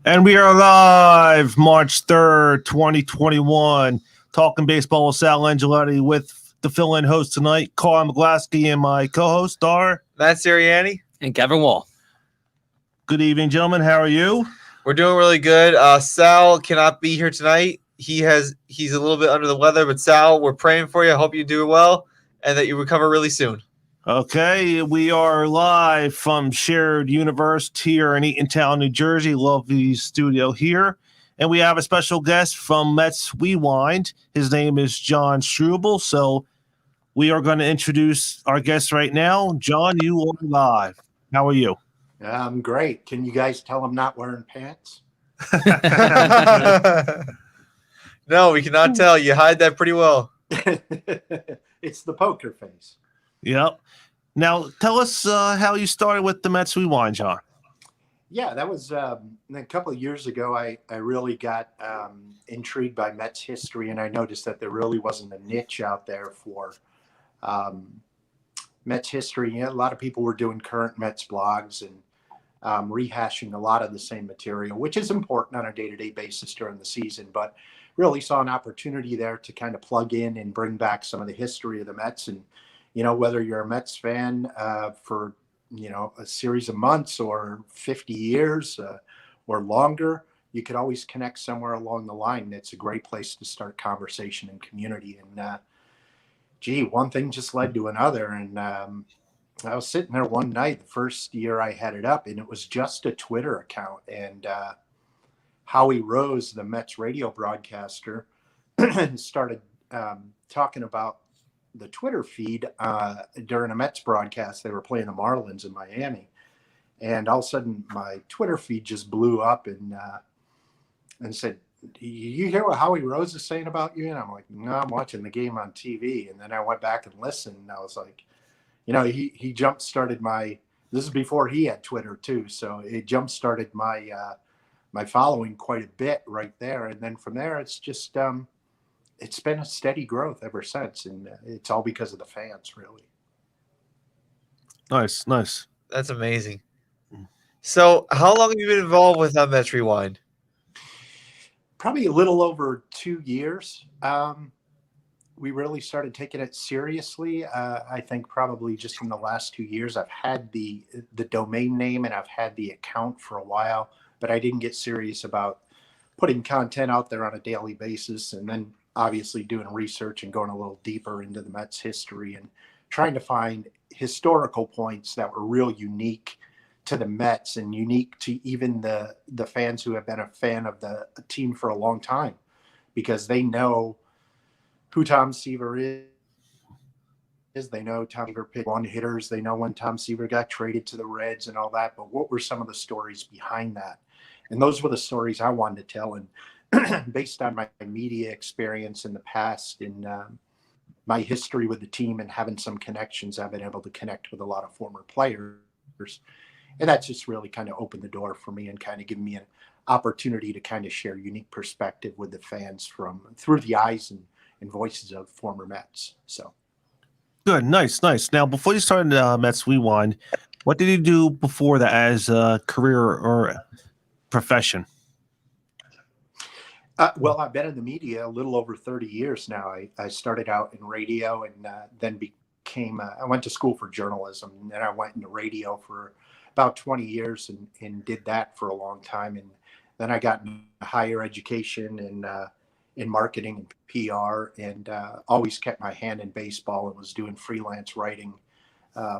And we are live March 3rd, 2021, talking baseball with Sal Angioletti with the fill-in host tonight, Carl Maglowski, and my co-host, Matt Sirianni. And Kevin Wall. Good evening, gentlemen. How are you? We're doing really good. Sal cannot be here tonight. He's a little bit under the weather, but Sal, we're praying for you. I hope you do well and that you recover really soon. Okay, we are live from Shared Universe here in Eatontown, New Jersey. Lovely studio here. And we have a special guest from Mets Rewind. His name is John Strubel. So we are going to introduce our guest right now. John, you are live. How are you? I'm great. Can you guys tell I'm not wearing pants? No, we cannot tell. You hide that pretty well. It's the poker face. Yep. Now, tell us how you started with the Mets Rewind, John. Yeah, that was a couple of years ago. I really got intrigued by Mets history, and I noticed that there really wasn't a niche out there for Mets history. Yeah, a lot of people were doing current Mets blogs and rehashing a lot of the same material, which is important on a day-to-day basis during the season, but really saw an opportunity there to kind of plug in and bring back some of the history of the Mets. And, you know, whether you're a Mets fan for, you know, a series of months or 50 years or longer, you could always connect somewhere along the line. It's a great place to start conversation and community. And, one thing just led to another. And I was sitting there one night, the first year I had it up, and it was just a Twitter account. And Howie Rose, the Mets radio broadcaster, started talking about the Twitter feed during a Mets broadcast. They were playing the Marlins in Miami. And all of a sudden, my Twitter feed just blew up and said, "You hear what Howie Rose is saying about you?" And I'm like, "No, I'm watching the game on TV." And then I went back and listened, and I was like, you know, he jump-started my – this is before he had Twitter too, so it jump-started my my following quite a bit right there. And then from there, it's just it's been a steady growth ever since, and it's all because of the fans, really. Nice. That's amazing. So how long have you been involved with Mets Rewind? Probably a little over 2 years. We really started taking it seriously. I think probably just in the last 2 years. I've had the domain name and I've had the account for a while, but I didn't get serious about putting content out there on a daily basis, and then obviously doing research and going a little deeper into the Mets history and trying to find historical points that were real unique to the Mets and unique to even the fans who have been a fan of the team for a long time, because they know who Tom Seaver is. They know Tom Seaver picked one hitters. They know when Tom Seaver got traded to the Reds and all that. But what were some of the stories behind that? And those were the stories I wanted to tell. And based on my media experience in the past and my history with the team and having some connections, I've been able to connect with a lot of former players. And that's just really kind of opened the door for me and kind of given me an opportunity to kind of share unique perspective with the fans through the eyes and voices of former Mets. So Good. Nice. Now, before you started Mets Rewind, what did you do before that as a career or profession? Well, I've been in the media a little over 30 years now. I started out in radio and then I went to school for journalism, and then I went into radio for about 20 years and did that for a long time. And then I got into higher education and in marketing and PR, and always kept my hand in baseball and was doing freelance writing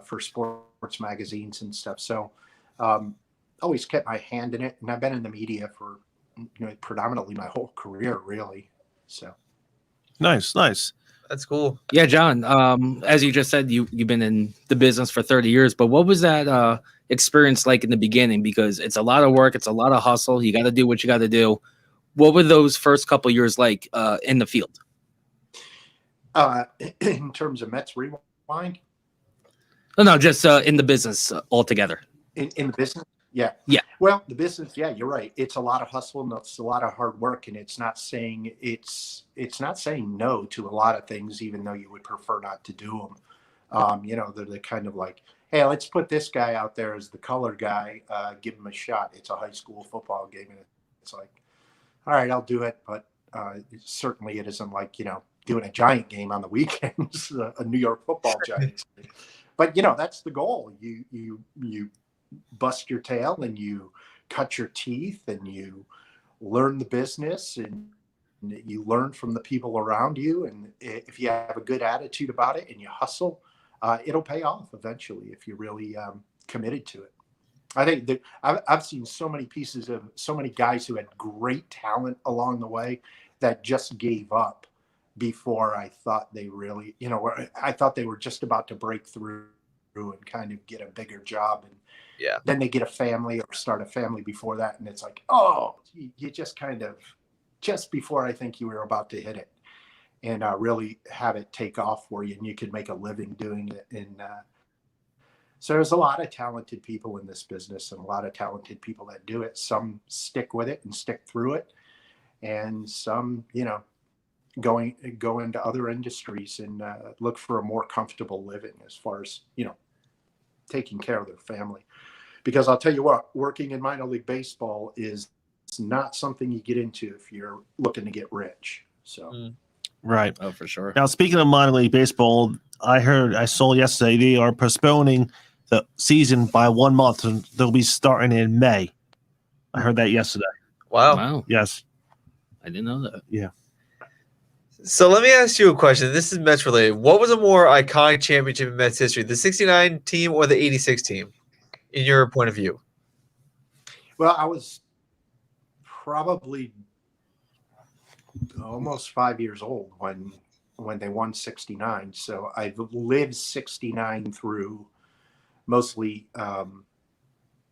for sports magazines and stuff. So always kept my hand in it, and I've been in the media for predominantly my whole career, really. So Nice. That's cool. Yeah, John, as you just said, you've been in the business for 30 years, but what was that experience like in the beginning? Because it's a lot of work, it's a lot of hustle. You got to do what you got to do. What were those first couple of years like in the field? In terms of Mets Rewind? No, just in the business altogether. In the business? Yeah. Well, the business, yeah, you're right. It's a lot of hustle and it's a lot of hard work, and it's not saying no to a lot of things, even though you would prefer not to do them. They're the kind of like, hey, let's put this guy out there as the color guy, give him a shot. It's a high school football game, and it's like, all right, I'll do it. But certainly it isn't like, doing a Giant game on the weekends, a New York football Giants game. But, that's the goal. You bust your tail and you cut your teeth and you learn the business and you learn from the people around you. And if you have a good attitude about it and you hustle, it'll pay off eventually if you're really committed to it. I think that I've seen so many guys who had great talent along the way that just gave up before I thought they really, I thought they were just about to break through and kind of get a bigger job. And then they get a family or start a family before that. And it's like, oh, you just kind of, just before I think you were about to hit it and really have it take off for you and you could make a living doing it. And so there's a lot of talented people in this business and a lot of talented people that do it. Some stick with it and stick through it. And some, go into other industries and look for a more comfortable living as far as, taking care of their family. Because I'll tell you what, working in minor league baseball is not something you get into if you're looking to get rich. So, right. Oh, for sure. Now, speaking of minor league baseball, I saw yesterday they are postponing the season by 1 month and they'll be starting in May. I heard that yesterday. Wow. Yes. I didn't know that. Yeah. So let me ask you a question. This is Mets related. What was a more iconic championship in Mets history, the 69 team or the 86 team, in your point of view? Well, I was probably almost 5 years old when they won 69. So I've lived 69 through mostly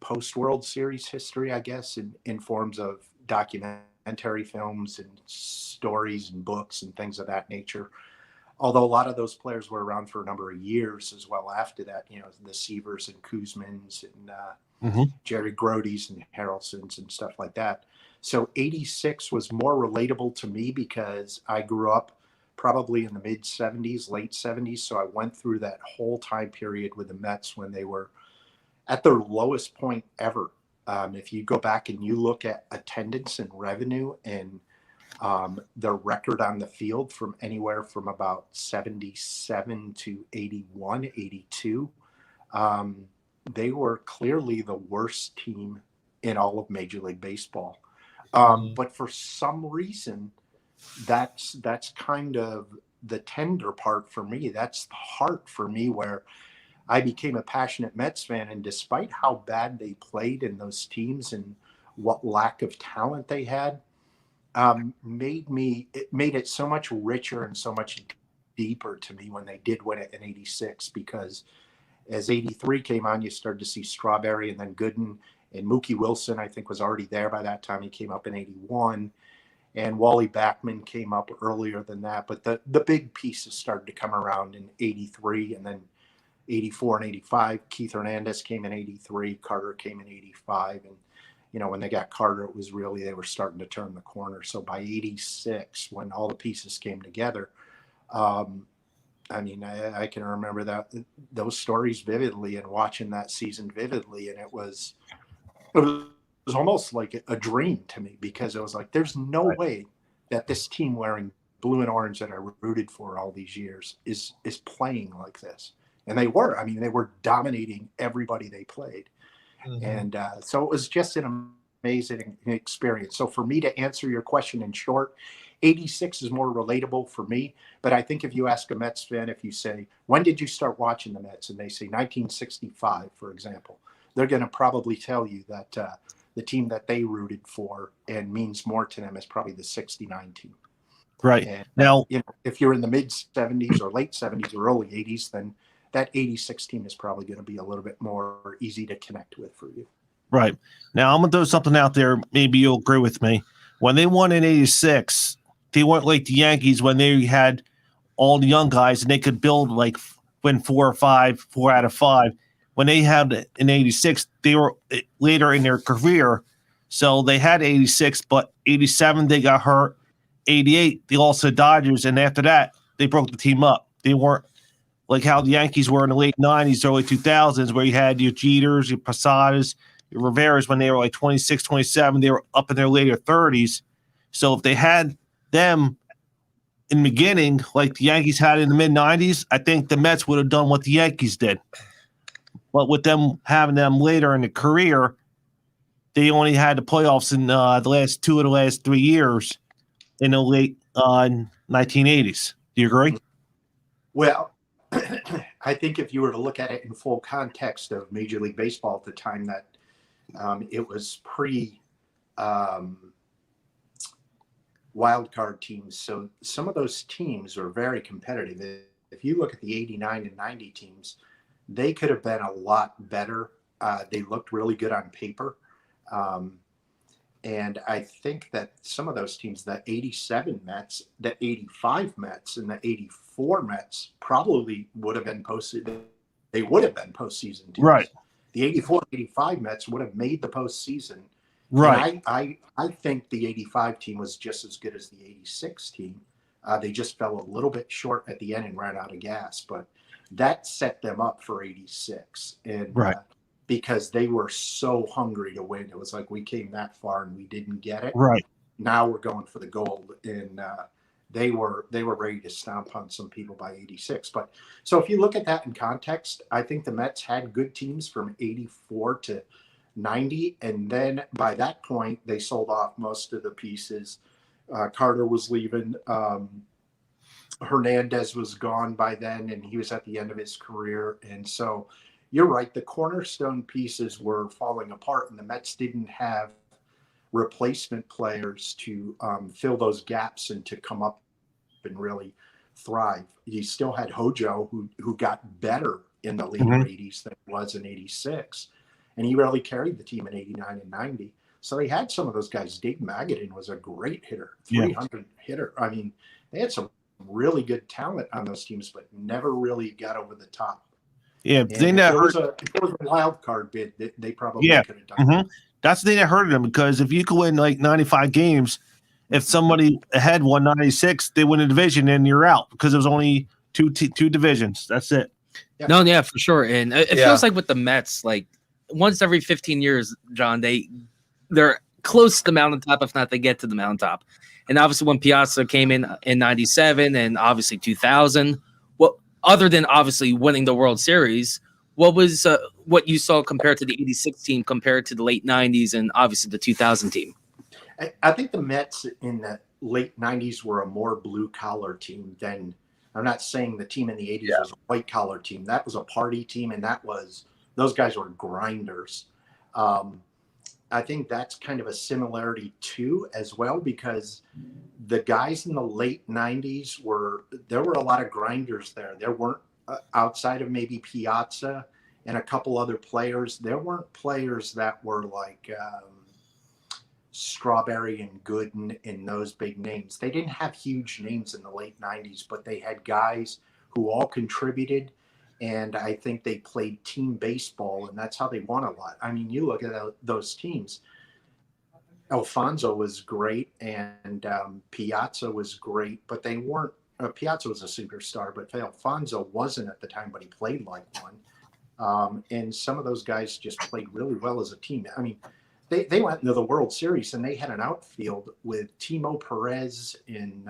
post-World Series history, I guess, in forms of documentary films and stories and books and things of that nature. Although a lot of those players were around for a number of years as well after that, the Seavers and Kuzmans and Jerry Grody's and Harrelsons and stuff like that. So 86 was more relatable to me because I grew up probably in the mid 70s, late 70s. So I went through that whole time period with the Mets when they were at their lowest point ever. If you go back and you look at attendance and revenue and their record on the field from anywhere from about 77 to 81, 82, they were clearly the worst team in all of Major League Baseball. But for some reason, that's kind of the tender part for me. That's the heart for me where I became a passionate Mets fan. And despite how bad they played in those teams and what lack of talent they had, made it so much richer and so much deeper to me when they did win it in 86, because as 83 came on, you started to see Strawberry and then Gooden and Mookie Wilson, I think, was already there by that time. He came up in 81 and Wally Backman came up earlier than that. But the big pieces started to come around in 83 and then 84 and 85. Keith Hernandez came in 83. Carter came in 85. And, when they got Carter, it was really, they were starting to turn the corner. So by 86, when all the pieces came together, I can remember those stories vividly and watching that season vividly. And it was almost like a dream to me, because it was like, there's no way that this team wearing blue and orange that I rooted for all these years is playing like this. And they were. They were dominating everybody they played. And so it was just an amazing experience. So for me to answer your question in short, 86 is more relatable for me. But I think if you ask a Mets fan, if you say, when did you start watching the Mets? And they say 1965, for example, they're going to probably tell you that the team that they rooted for and means more to them is probably the 69 team. Right. And, now, if you're in the mid 70s or late 70s or early 80s, then that 86 team is probably going to be a little bit more easy to connect with for you. Right. Now, I'm going to throw something out there. Maybe you'll agree with me. When they won in 86, they weren't like the Yankees when they had all the young guys and they could build, like, win 4 out of 5. When they had in 86, they were later in their career. So they had 86, but 87, they got hurt. 88, they lost to the Dodgers. And after that, they broke the team up. They weren't like how the Yankees were in the late 90s, early 2000s, where you had your Jeters, your Posadas, Rivera's when they were like 26, 27, they were up in their later 30s. So if they had them in the beginning, like the Yankees had in the mid 90s, I think the Mets would have done what the Yankees did. But with them having them later in the career, they only had the playoffs in the last 2 of the last 3 years in the late 1980s. Do you agree? Well, I think if you were to look at it in full context of Major League Baseball at the time, that it was pre wild card teams. So some of those teams were very competitive. If you look at the 89 and 90 teams, they could have been a lot better. They looked really good on paper. And I think that some of those teams, the 87 Mets, the 85 Mets, and the 84 Mets probably would have been postseason. They would have been postseason teams. Right. The 84, 85 Mets would have made the postseason. Right. And I think the 85 team was just as good as the 86 team. They just fell a little bit short at the end and ran out of gas. But that set them up for 86. And Right. Because they were so hungry to win. It was like we came that far and we didn't get it. Right. Now we're going for the gold. And they were ready to stomp on some people by 86. But so if you look at that in context, I think the Mets had good teams from 84 to 90. And then by that point, they sold off most of the pieces. Carter was leaving. Hernandez was gone by then, and he was at the end of his career. And so you're right. The cornerstone pieces were falling apart, and the Mets didn't have replacement players to fill those gaps and to come up and really thrive. You still had Hojo, who got better in the later 80s than it was in 86, and he really carried the team in 89 and 90. So they had some of those guys. Dave Magadan was a great hitter, 300 hitter. I mean, they had some really good talent on those teams, but never really got over the top. Yeah, if there was a wild card bid, they probably could have done it. That's the thing that hurted them, because if you could win like 95 games, if somebody ahead won 96, they win a division and you're out, because it was only two divisions. That's it. Yeah. No, yeah, for sure. And it feels like with the Mets, like once every 15 years, John, they're close to the mountaintop, if not they get to the mountaintop. And obviously when Piazza came in 97 and obviously 2000, other than obviously winning the World Series, what was what you saw compared to the 86 team compared to the late 90s and obviously the 2000 team? I think the Mets in the late 90s were a more blue-collar team than – I'm not saying the team in the 80s was a white-collar team. That was a party team, and those guys were grinders. I think that's kind of a similarity too as well, because the guys in the late 90s there were a lot of grinders there. There weren't outside of maybe Piazza and a couple other players. There weren't players that were like Strawberry and Gooden and those big names. They didn't have huge names in the late 90s, but they had guys who all contributed. And I think they played team baseball, and that's how they won a lot. I mean, you look at those teams. Alfonso was great, and Piazza was great, but they weren't. Piazza was a superstar, but Alfonso wasn't at the time, but he played like one. And some of those guys just played really well as a team. I mean, they went into the World Series, and they had an outfield with Timo Perez and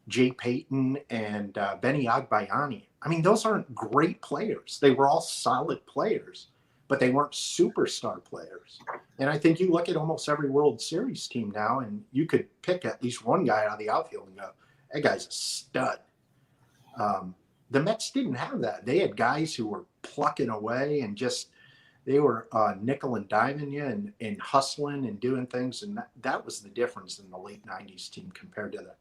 Jay Payton and Benny Agbayani. I mean, those aren't great players. They were all solid players, but they weren't superstar players. And I think you look at almost every World Series team now, and you could pick at least one guy out of the outfield and go, that guy's a stud. The Mets didn't have that. They had guys who were plucking away and they were nickel and diming you and hustling and doing things. And that was the difference in the late 90s team compared to the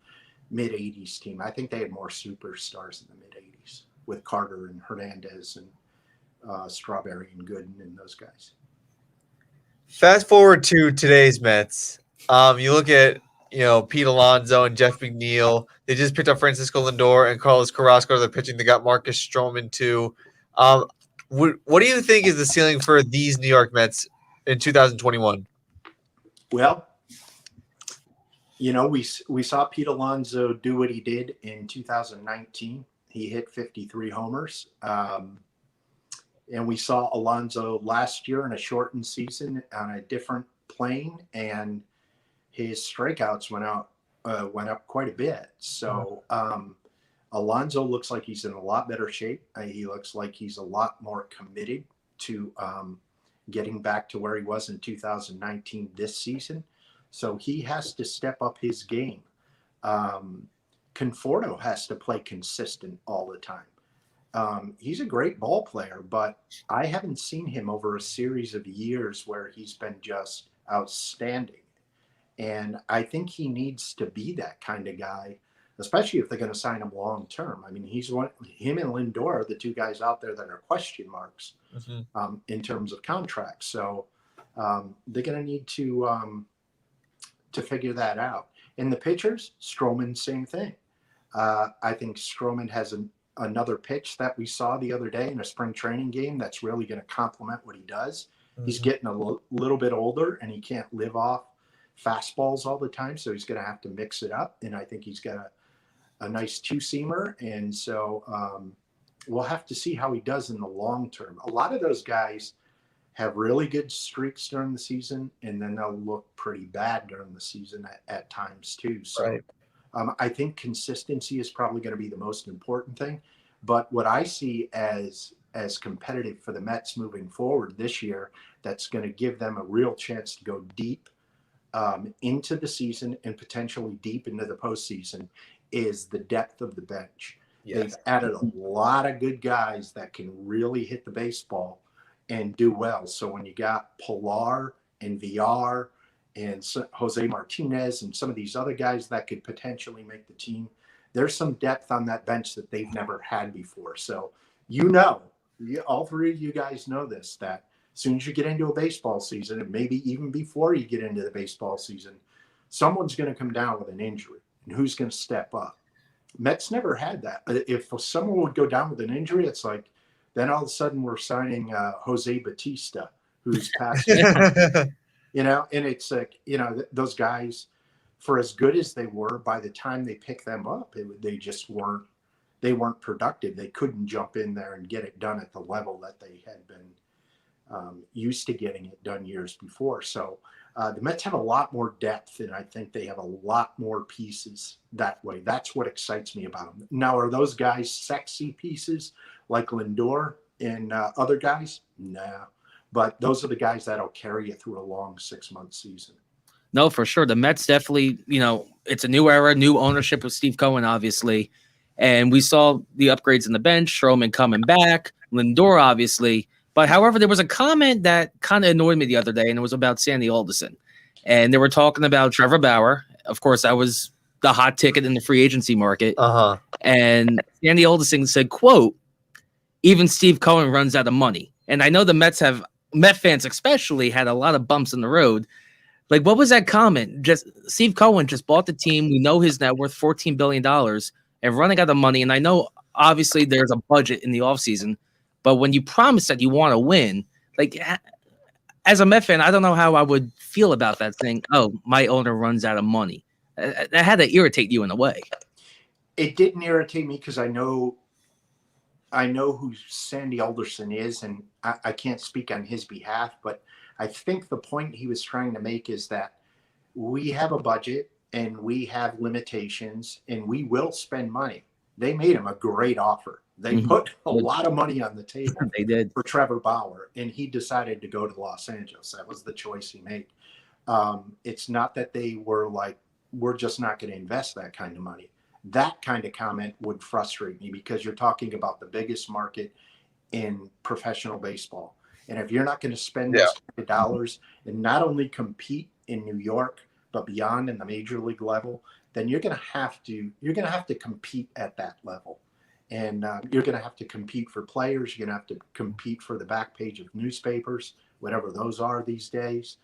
mid 80s team. I think they had more superstars in the mid 80s with Carter and Hernandez and Strawberry and Gooden and those guys. Fast forward to today's Mets. You look at Pete Alonso and Jeff McNeil. They just picked up Francisco Lindor and Carlos Carrasco. They're pitching. They got Marcus Stroman too. What do you think is the ceiling for these New York Mets in 2021? Well, we saw Pete Alonso do what he did in 2019. He hit 53 homers. And we saw Alonso last year in a shortened season on a different plane, and his strikeouts went up quite a bit. So Alonso looks like he's in a lot better shape. He looks like he's a lot more committed to getting back to where he was in 2019 this season. So he has to step up his game. Conforto has to play consistent all the time. He's a great ball player, but I haven't seen him over a series of years where he's been just outstanding. And I think he needs to be that kind of guy, especially if they're going to sign him long term. I mean, him and Lindor are the two guys out there that are question marks in terms of contracts. So they're going to need to figure that out. In the pitchers, Stroman, same thing. I think Stroman has another pitch that we saw the other day in a spring training game that's really going to complement what he does. He's getting a little bit older, and he can't live off fastballs all the time, so he's going to have to mix it up. And I think he's got a nice two-seamer, and so we'll have to see how he does in the long term. A lot of those guys have really good streaks during the season, and then they'll look pretty bad during the season at times too. So I think consistency is probably going to be the most important thing. But what I see as competitive for the Mets moving forward this year, that's going to give them a real chance to go deep into the season and potentially deep into the postseason, is the depth of the bench. They've added a lot of good guys that can really hit the baseball and do well. So when you got Pilar and VR and Jose Martinez and some of these other guys that could potentially make the team, there's some depth on that bench that they've never had before. So all three of you guys know this, that as soon as you get into a baseball season, and maybe even before you get into the baseball season, someone's going to come down with an injury, and who's going to step up? Mets never had that. If someone would go down with an injury, it's like, then all of a sudden we're signing Jose Batista, who's passing, and it's like, those guys, for as good as they were, by the time they picked them up, they weren't productive. They couldn't jump in there and get it done at the level that they had been used to getting it done years before. So the Mets have a lot more depth, and I think they have a lot more pieces that way. That's what excites me about them. Now, are those guys sexy pieces like Lindor and other guys? No. But those are the guys that'll carry you through a long 6-month season. No, for sure. The Mets definitely, it's a new era, new ownership with Steve Cohen, obviously. And we saw the upgrades in the bench, Stroman coming back, Lindor, obviously. But however, there was a comment that kind of annoyed me the other day, and it was about Sandy Alderson. And they were talking about Trevor Bauer. Of course, that was the hot ticket in the free agency market. And Sandy Alderson said, quote, even Steve Cohen runs out of money. And I know the Met fans especially had a lot of bumps in the road. Like, what was that comment? Just Steve Cohen just bought the team. We know his net worth $14 billion and running out of money. And I know, obviously, there's a budget in the offseason. But when you promise that you want to win, like, as a Met fan, I don't know how I would feel about that thing. Oh, my owner runs out of money. That had to irritate you in a way. It didn't irritate me because I know who Sandy Alderson is, and I can't speak on his behalf, but I think the point he was trying to make is that we have a budget and we have limitations and we will spend money. They made him a great offer. They put a lot of money on the table. They did. For Trevor Bauer, and he decided to go to Los Angeles. That was the choice he made. It's not that they were like, we're just not going to invest that kind of money. That kind of comment would frustrate me because you're talking about the biggest market in professional baseball. And if you're not going to spend those kind of dollars and not only compete in New York, but beyond in the major league level, then you're going to have to compete at that level. And you're going to have to compete for players. You're going to have to compete for the back page of newspapers, whatever those are these days.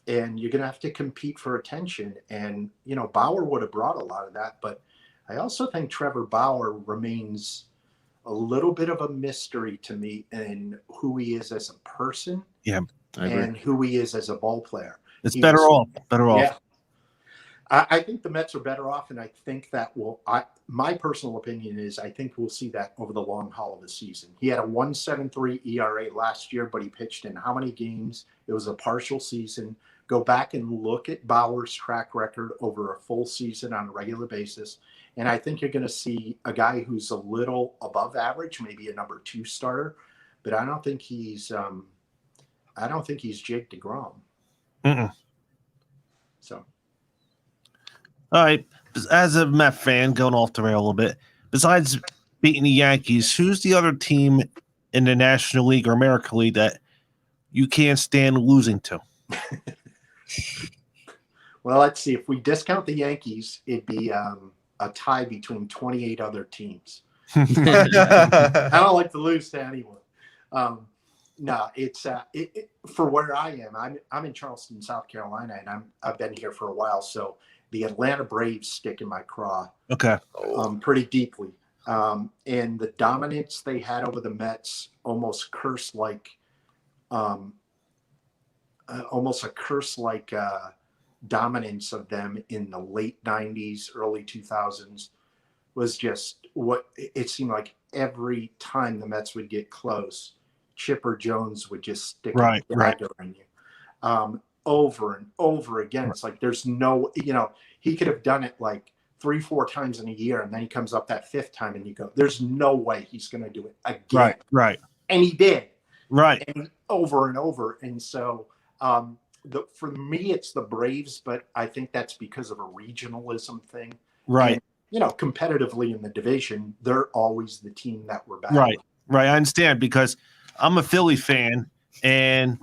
And you're going to have to compete for attention. And, Bauer would have brought a lot of that. But I also think Trevor Bauer remains a little bit of a mystery to me in who he is as a person I agree. and who he is as a ball player. It's better off. Yeah. I think the Mets are better off, and I think that my personal opinion is I think we'll see that over the long haul of the season. He had a 1.73 ERA last year, but he pitched in how many games? It was a partial season. Go back and look at Bauer's track record over a full season on a regular basis, and I think you're going to see a guy who's a little above average, maybe a number 2 starter, but I don't think he's Jake DeGrom. Mm-mm. So. All right. As a Met fan, going off the rail a little bit, besides beating the Yankees, who's the other team in the National League or American League that you can't stand losing to? Well, let's see. If we discount the Yankees, it'd be a tie between 28 other teams. I don't like to lose to anyone. No, it's for where I am. I'm in Charleston, South Carolina, and I've been here for a while. So the Atlanta Braves stick in my craw. Okay. Pretty deeply. And the dominance they had over the Mets, almost a curse-like dominance of them in the late 90s, early 2000s, was just what it seemed like. Every time the Mets would get close, Chipper Jones would just stick a dagger in you. Over and over again. It's like there's no, he could have done it like 3-4 times in a year, and then he comes up that 5th time and you go, there's no way he's going to do it again. Right. And he did. Right. And over and over. And so for me, it's the Braves, but I think that's because of a regionalism thing. Right. And, competitively in the division, they're always the team that we're battling. Right. I understand, because I'm a Philly fan, and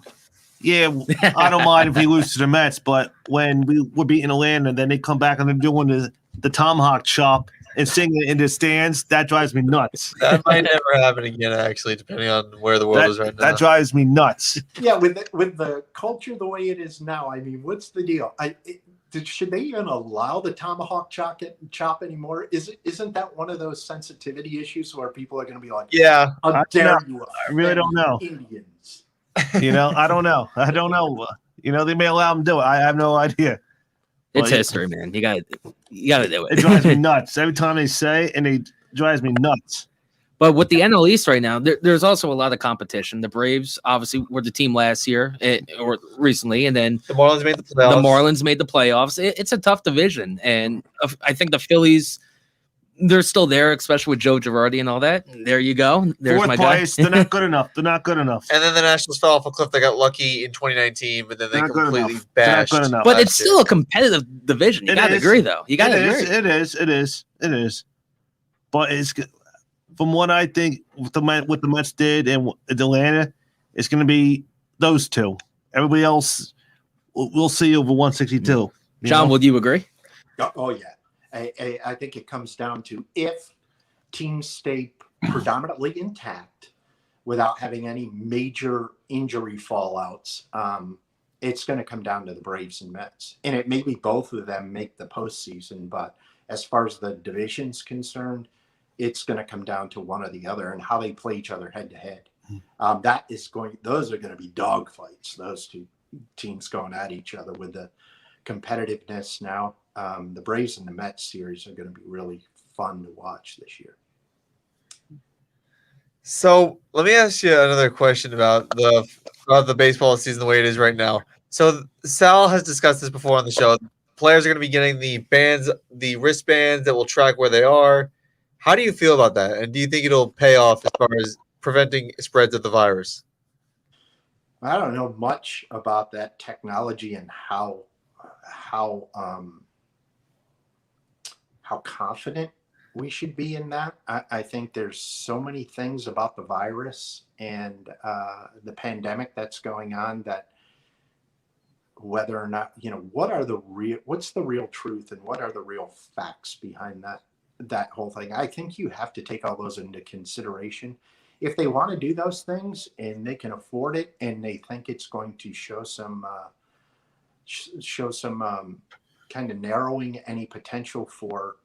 yeah, I don't mind if we lose to the Mets, but when we were beating Atlanta, then they come back and they're doing the tomahawk chop and singing in the stands, that drives me nuts. That might never happen again, actually, depending on where the world is right now. That drives me nuts. Yeah, with the culture the way it is now, I mean, what's the deal? Should they even allow the tomahawk chop anymore? Isn't that one of those sensitivity issues where people are going to be like, yeah, how dare you? I really don't know. Indians. I don't know. They may allow them to do it. I have no idea. It's history, man. You gotta do it. It drives me nuts every time they say it, and it drives me nuts. But with the NL East right now, there's also a lot of competition. The Braves obviously were the team last year or recently, and then the Marlins made the playoffs. It's a tough division, and I think the Phillies, they're still there, especially with Joe Girardi and all that. There you go. There's 4th my place. guy. They're not good enough. And then the Nationals fell off a cliff. They got lucky in 2019, but then they completely bashed. But it's still a competitive division. You got to agree, though. You got to agree. It is. But it's, from what I think, what the Mets did and Atlanta, it's going to be those two. Everybody else, we'll see over 162. John, would you agree? Oh yeah. I think it comes down to if teams stay predominantly intact without having any major injury fallouts, it's going to come down to the Braves and Mets. And it may be both of them make the postseason, but as far as the division's concerned, it's going to come down to one or the other and how they play each other head to head. Those are going to be dog fights, those two teams going at each other with the competitiveness now. The Braves and the Mets series are going to be really fun to watch this year. So let me ask you another question about the baseball season the way it is right now. So Sal has discussed this before on the show. Players are going to be getting the wristbands that will track where they are. How do you feel about that? And do you think it'll pay off as far as preventing spreads of the virus? I don't know much about that technology and how confident we should be in that. I think there's so many things about the virus and the pandemic that's going on that whether or not, what's the real truth and what are the real facts behind that whole thing. I think you have to take all those into consideration. If they want to do those things and they can afford it and they think it's going to show some kind of narrowing any potential for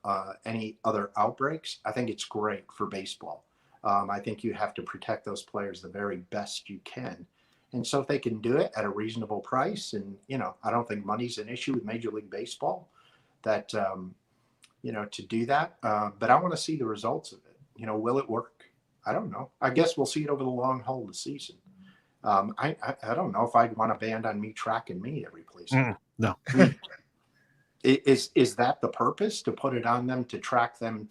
any other outbreaks, I think it's great for baseball. I think you have to protect those players the very best you can. And so if they can do it at a reasonable price, and, I don't think money's an issue with Major League Baseball, that to do that. But I want to see the results of it. Will it work? I don't know. I guess we'll see it over the long haul of the season. I don't know if I'd want a band on me tracking me every place. No. Is that the purpose, to put it on them, to track them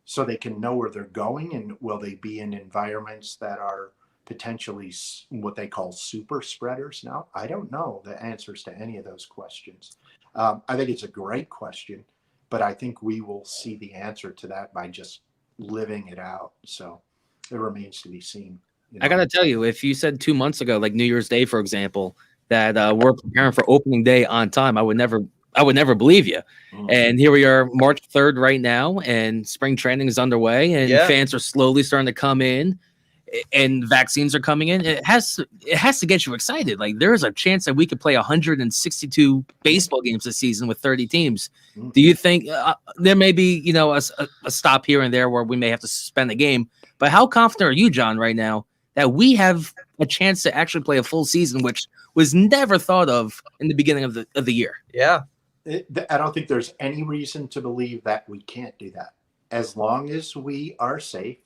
so they can know where they're going? And will they be in environments that are potentially what they call super spreaders now? I don't know the answers to any of those questions. I think it's a great question, but I think we will see the answer to that by just living it out. So it remains to be seen. I got to tell you, if you said 2 months ago, like New Year's Day, for example, that we're preparing for opening day on time, I would never believe you. And here we are, March 3rd right now, and spring training is underway, and fans are slowly starting to come in, and vaccines are coming in. It has to get you excited. Like, there is a chance that we could play 162 baseball games this season with 30 teams. Do you think there may be, a stop here and there where we may have to suspend the game? But how confident are you, John, right now that we have a chance to actually play a full season, which was never thought of in the beginning of the year? Yeah. I don't think there's any reason to believe that we can't do that. As long as we are safe,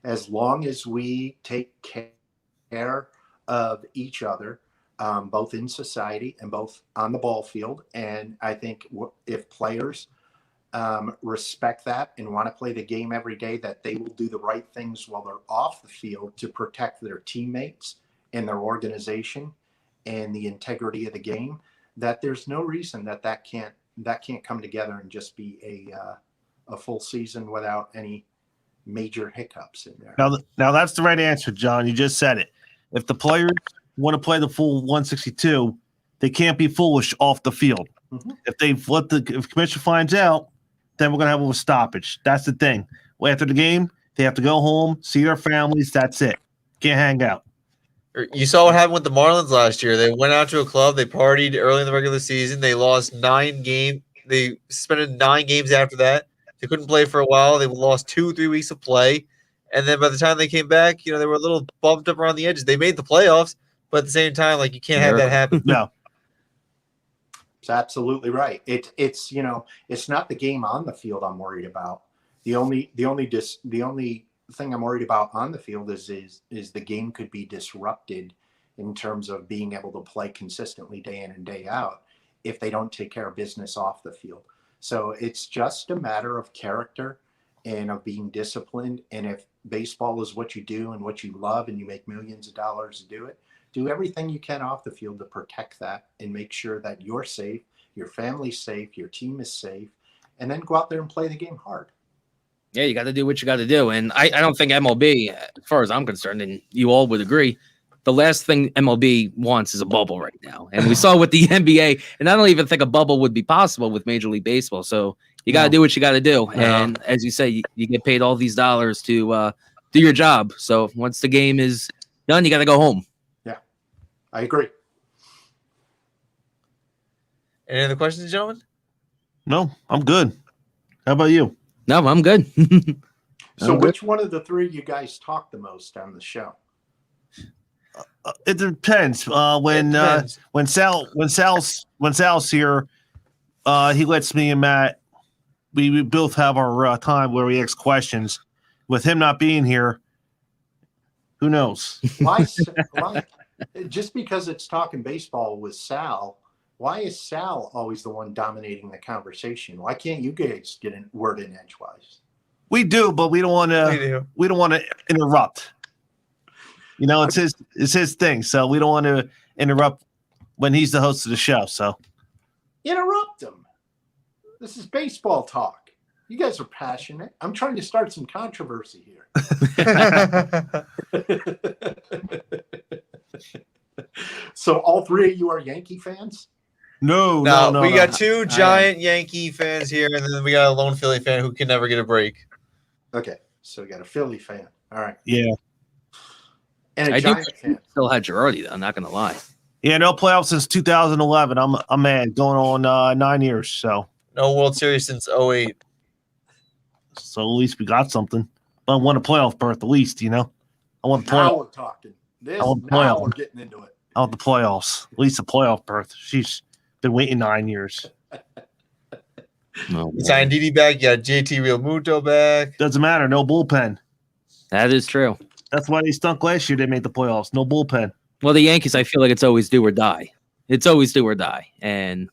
as long as we take care of each other, both in society and both on the ball field. And I think if players respect that and want to play the game every day, that they will do the right things while they're off the field to protect their teammates and their organization and the integrity of the game, that there's no reason that can't come together and just be a full season without any major hiccups in there. Now that's the right answer, John. You just said it. If the players want to play the full 162, they can't be foolish off the field. If if commissioner finds out, then we're going to have a stoppage. That's the thing. Well, after the game, they have to go home, see their families. That's it. Can't hang out. You saw what happened with the Marlins last year. They went out to a club. They partied early in the regular season. They lost 9 games. They suspended 9 games after that. They couldn't play for a while. They lost 2-3 weeks of play. And then by the time they came back, they were a little bumped up around the edges. They made the playoffs, but at the same time, you can't have that happen. No. It's absolutely right. It's it's not the game on the field I'm worried about. The only thing I'm worried about on the field is the game could be disrupted in terms of being able to play consistently day in and day out if they don't take care of business off the field. So it's just a matter of character and of being disciplined. And if baseball is what you do and what you love and you make millions of dollars to do it, do everything you can off the field to protect that and make sure that you're safe, your family's safe, your team is safe, and then go out there and play the game hard. Yeah, you got to do what you got to do. And I don't think MLB, as far as I'm concerned, and you all would agree, the last thing MLB wants is a bubble right now. And we saw with the NBA, and I don't even think a bubble would be possible with Major League Baseball. So you got to do what you got to do. And as you say, you get paid all these dollars to do your job. So once the game is done, you got to go home. Yeah, I agree. Any other questions, gentlemen? No, I'm good. How about you? No, I'm good. So which one of the three you guys talk the most on the show? It depends. When Sal's here, he lets me and Matt. We both have our time where we ask questions. With him not being here, who knows? Why just because it's talking baseball with Sal? Why is Sal always the one dominating the conversation? Why can't you guys get a word in edgewise? We do, but we don't want to. We don't want to interrupt. It's his thing, so we don't want to interrupt when he's the host of the show. So interrupt him. This is baseball talk. You guys are passionate. I'm trying to start some controversy here. So all three of you are Yankee fans? No. We got 2 giant Yankee fans here, and then we got a lone Philly fan who can never get a break. Okay, so we got a Philly fan. All right. Yeah. And a Giant fan. Still had Girardi, though. I'm not going to lie. Yeah, no playoffs since 2011. I'm mad. Going on 9 years. So no World Series since 2008. So at least we got something. I want a playoff berth, at least. I want the playoff. Now we're talking. Now we're getting into it. I want the playoffs. At least a playoff berth. She's been waiting 9 years. Oh, You signed Didi back. You got JT Realmuto back. Doesn't matter. No bullpen. that is true. That's why they stunk last year. They made the playoffs. No bullpen. Well, the Yankees, I feel like it's always do or die. It's always do or die. And,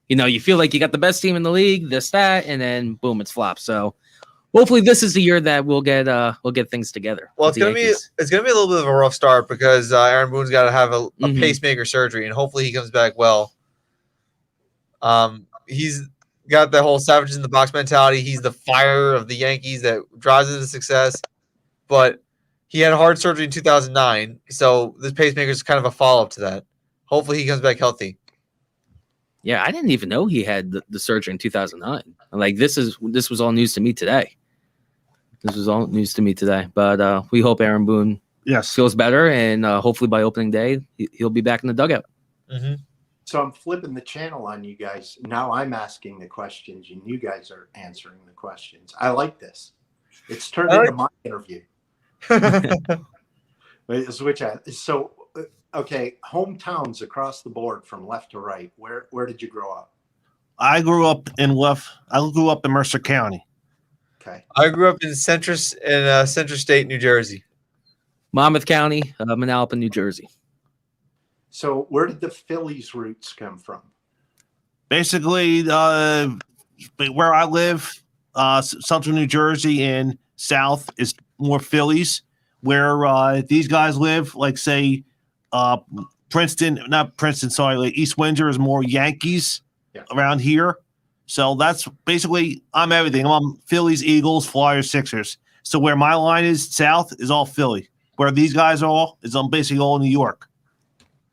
you feel like you got the best team in the league, this, that, and then boom, it's flopped. So hopefully this is the year that we'll get things together. Well, with the Yankees. it's gonna be a little bit of a rough start because Aaron Boone's got to have a Mhm. pacemaker surgery, and hopefully he comes back well. He's got the whole savages in the box mentality. He's the fire of the Yankees that drives into success. But he had heart surgery in 2009, so this pacemaker is kind of a follow up to that. Hopefully he comes back healthy. Yeah, I didn't even know he had the surgery in 2009. Like this was all news to me today. This was all news to me today. But we hope Aaron Boone Yes. feels better, and hopefully by opening day he'll be back in the dugout. Mm-hmm. So I'm flipping the channel on you guys. Now I'm asking the questions and you guys are answering the questions. I like this. It's turned into my interview. So, okay, hometowns across the board from left to right. Where did you grow up? I grew up in Mercer County. Okay. I grew up in Central State, New Jersey. Monmouth County, Manalapan, New Jersey. So where did the Phillies roots come from? Basically, where I live, central New Jersey and south is more Phillies. Where these guys live, like say not Princeton, sorry, like East Windsor is more Yankees around here. So that's basically, I'm everything. I'm Phillies, Eagles, Flyers, Sixers. So where my line is south is all Philly. Where these guys are I'm basically all New York.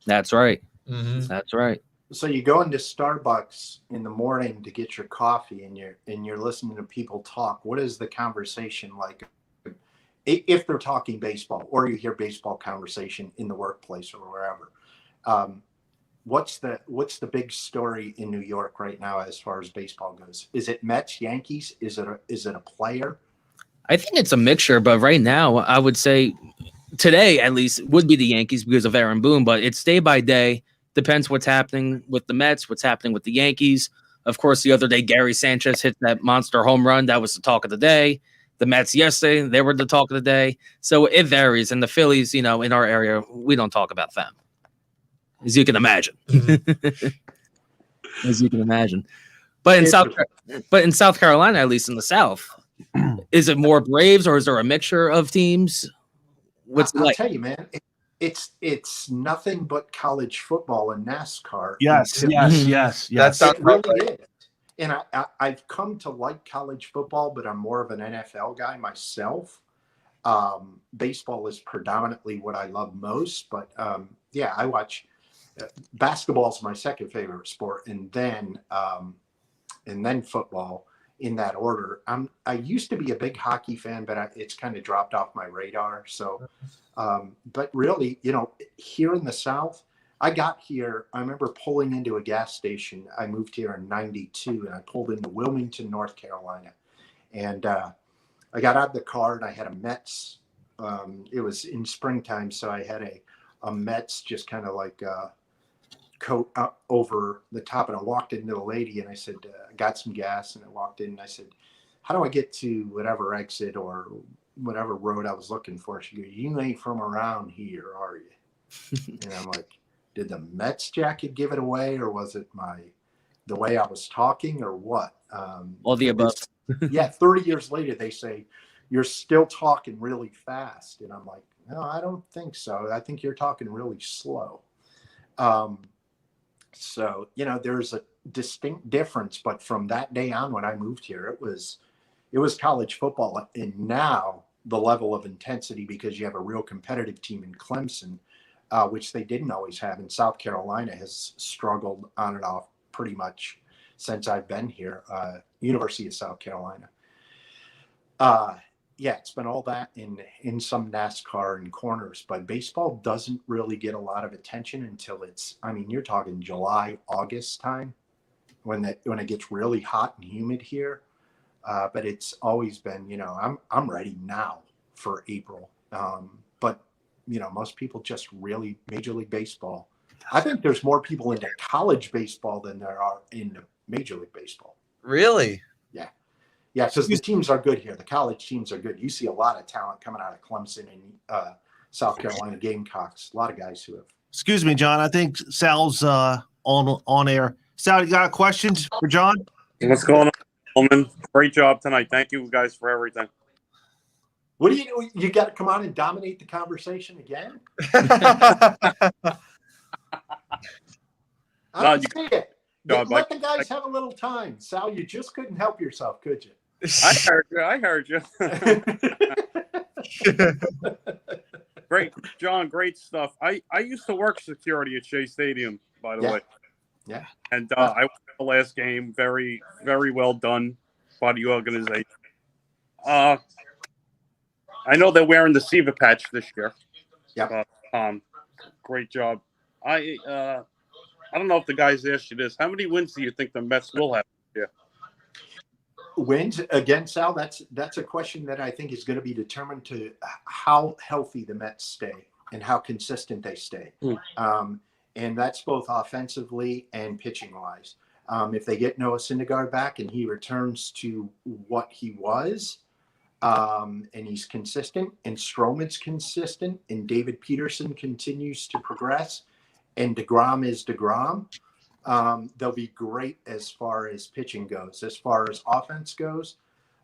That's right. Mm-hmm. That's right. So you go into Starbucks in the morning to get your coffee and you're listening to people talk. What is the conversation like? If they're talking baseball, or you hear baseball conversation in the workplace or wherever, what's the big story in New York right now as far as baseball goes? Is it Mets, Yankees? Is it a player? I think it's a mixture, but right now I would say today at least would be the Yankees because of Aaron Boone, but it's day by day. Depends what's happening with the Mets, what's happening with the Yankees. Of course, the other day Gary Sanchez hit that monster home run. That was the talk of the day. The Mets yesterday, they were the talk of the day. So it varies. And the Phillies, in our area, we don't talk about them, as you can imagine. Mm-hmm. As you can imagine. But in South Carolina, at least in the South, is it more Braves or is there a mixture of teams? I'll tell you, man, it's nothing but college football and NASCAR. Yes. That's It really is. And I've come to like college football, but I'm more of an NFL guy myself. Baseball is predominantly what I love most, but I watch basketball is my second favorite sport, and then football in that order. I used to be a big hockey fan, but it's kind of dropped off my radar. So, but really, here in the South, I got here. I remember pulling into a gas station. I moved here in '92, and I pulled into Wilmington, North Carolina, and I got out of the car and I had a Mets. It was in springtime, so I had a Mets just kind of like coat up over the top, and I walked into a lady and I said, I got some gas, and I walked in and I said, how do I get to whatever exit or whatever road I was looking for? She goes, you ain't from around here, are you? And I'm like, did the Mets jacket give it away, or was it the way I was talking, or what? All the above. 30 years later, they say, you're still talking really fast. And I'm like, no, I don't think so. I think you're talking really slow. So, there's a distinct difference. But from that day on, when I moved here, it was college football. And now the level of intensity, because you have a real competitive team in Clemson, which they didn't always have. And South Carolina has struggled on and off pretty much since I've been here. University of South Carolina. It's been all that in some NASCAR and corners, but baseball doesn't really get a lot of attention until you're talking July, August time when it gets really hot and humid here. But it's always been, I'm ready now for April. But most people just really Major League Baseball. I think there's more people into college baseball than there are into Major League Baseball. Really? Yeah, because the teams are good here. The college teams are good. You see a lot of talent coming out of Clemson and South Carolina Gamecocks. A lot of guys who have. Excuse me, John. I think Sal's on air. Sal, you got questions for John? What's going on, gentlemen? Great job tonight. Thank you guys for everything. What do you got to come on and dominate the conversation again? I see it. Let the guys have a little time. Sal, you just couldn't help yourself, could you? I heard you. Great, John. Great stuff. I used to work security at Shea Stadium, by the way. Yeah. And I went to the last game. Very, very well done by the organization. I know they're wearing the Seaver patch this year. Yeah. Great job. I don't know if the guys asked you this. How many wins do you think the Mets will have this year? Wins again, Sal. That's a question that I think is going to be determined to how healthy the Mets stay and how consistent they stay. And that's both offensively and pitching wise. If they get Noah Syndergaard back and he returns to what he was, and he's consistent, and Stroman's consistent, and David Peterson continues to progress, and DeGrom is DeGrom, they'll be great as far as pitching goes. As far as offense goes,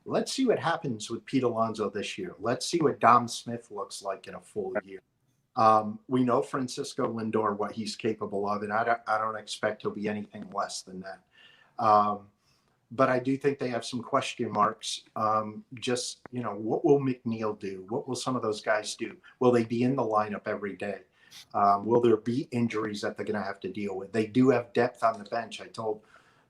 let's see what happens with Pete Alonso this year. Let's see what Dom Smith looks like in a full year. We know Francisco Lindor, what he's capable of, and I don't expect he'll be anything less than that. But I do think they have some question marks. Just, what will McNeil do? What will some of those guys do? Will they be in the lineup every day? Will there be injuries that they're going to have to deal with? They do have depth on the bench. I told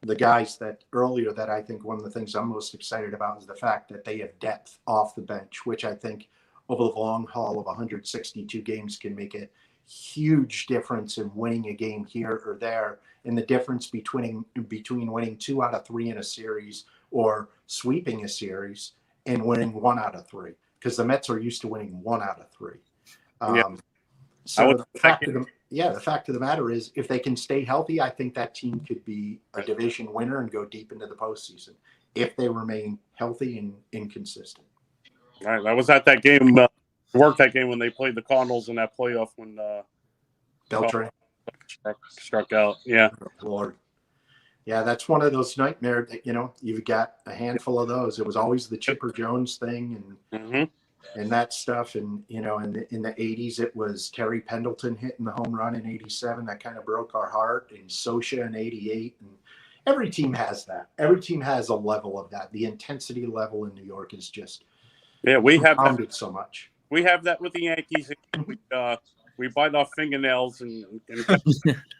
the guys that earlier that I think one of the things I'm most excited about is the fact that they have depth off the bench, which I think over the long haul of 162 games can make a huge difference in winning a game here or there, and the difference between winning 2 out of 3 in a series or sweeping a series and winning 1 out of 3, because the Mets are used to winning 1 out of 3. So the fact of the matter is, if they can stay healthy, I think that team could be a division winner and go deep into the postseason if they remain healthy and inconsistent. All right, I was at that game. Worked that game when they played the Cardinals in that playoff when Beltran struck out. Yeah, Lord. Yeah, that's one of those nightmares that you've got a handful of those. It was always the Chipper Jones thing and that stuff, and in the 80s it was Terry Pendleton hitting the home run in 87 that kind of broke our heart, and Sosha in 88, and every team has that. Every team has a level of that. The intensity level in New York is just we have that so much. We have that with the Yankees. We bite our fingernails, and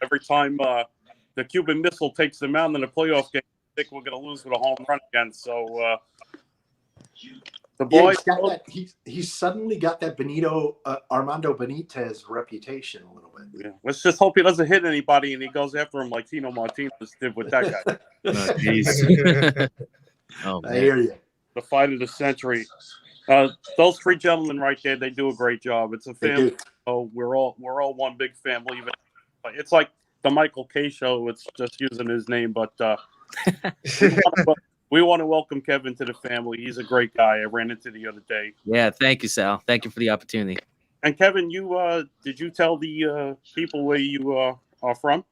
every time the Cuban Missile takes them out in the playoff game, I think we're going to lose with a home run again. So the boys, he's suddenly got that Armando Benitez reputation a little bit. Yeah, let's just hope he doesn't hit anybody and he goes after him like Tino Martinez did with that guy. I hear you. The fight of the century. Those 3 gentlemen right there, they do a great job. It's a family. So we're all one big family. It's like the Michael K show. It's just using his name, but we want to welcome Kevin to the family. He's a great guy. I ran into the other day. Yeah, thank you, Sal. Thank you for the opportunity. And Kevin, you did you tell the people where you are from?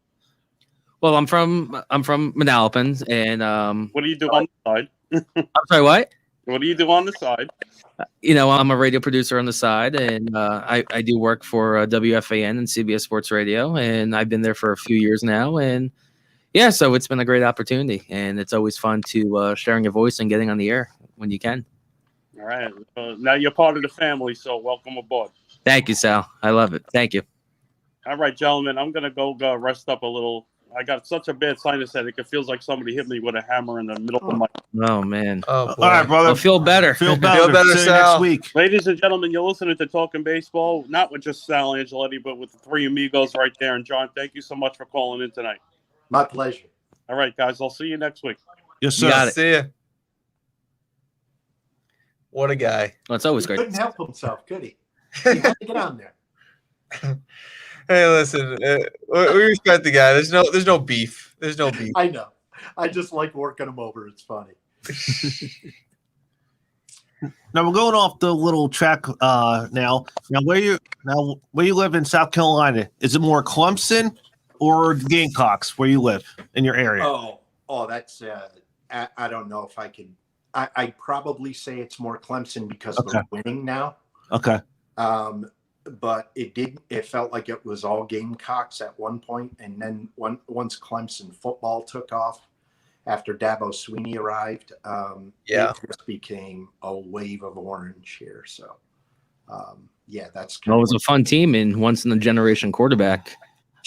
Well, I'm from Manalapan, and what do you do on the side? I'm sorry, what? What do you do on the side? I'm a radio producer on the side, and I do work for WFAN and CBS Sports Radio, and I've been there for a few years now. And yeah, so it's been a great opportunity, and it's always fun to sharing your voice and getting on the air when you can. All right. Now you're part of the family, so welcome aboard. Thank you, Sal. I love it. Thank you. All right, gentlemen, I'm going to go rest up a little. I got such a bad sinus headache. It feels like somebody hit me with a hammer in the middle of my... Oh, man. Oh, all right, brother. I'll feel better. Feel better, Sal. next week. Ladies and gentlemen, you're listening to Talking Baseball, not with just Sal Angioletti, but with the 3 amigos right there. And, John, thank you so much for calling in tonight. My pleasure. All right, guys. I'll see you next week. Yes, sir. You got it. See ya. What a guy. Well, it's always He great. couldn't help himself, could he? He had to get on there. Hey, listen, we respect the guy. There's no beef. There's no beef. I know. I just like working them over. It's funny. Now we're going off the little track now. Where you live in South Carolina, is it more Clemson or the Gamecocks where you live in your area? Oh, that's I don't know if I can. I'd probably say it's more Clemson because we're winning now. Okay. But it felt like it was all Gamecocks at one point, and then once Clemson football took off after Dabo Sweeney arrived, it just became a wave of orange here. So that's Well, it was a fun team and once in a generation quarterback.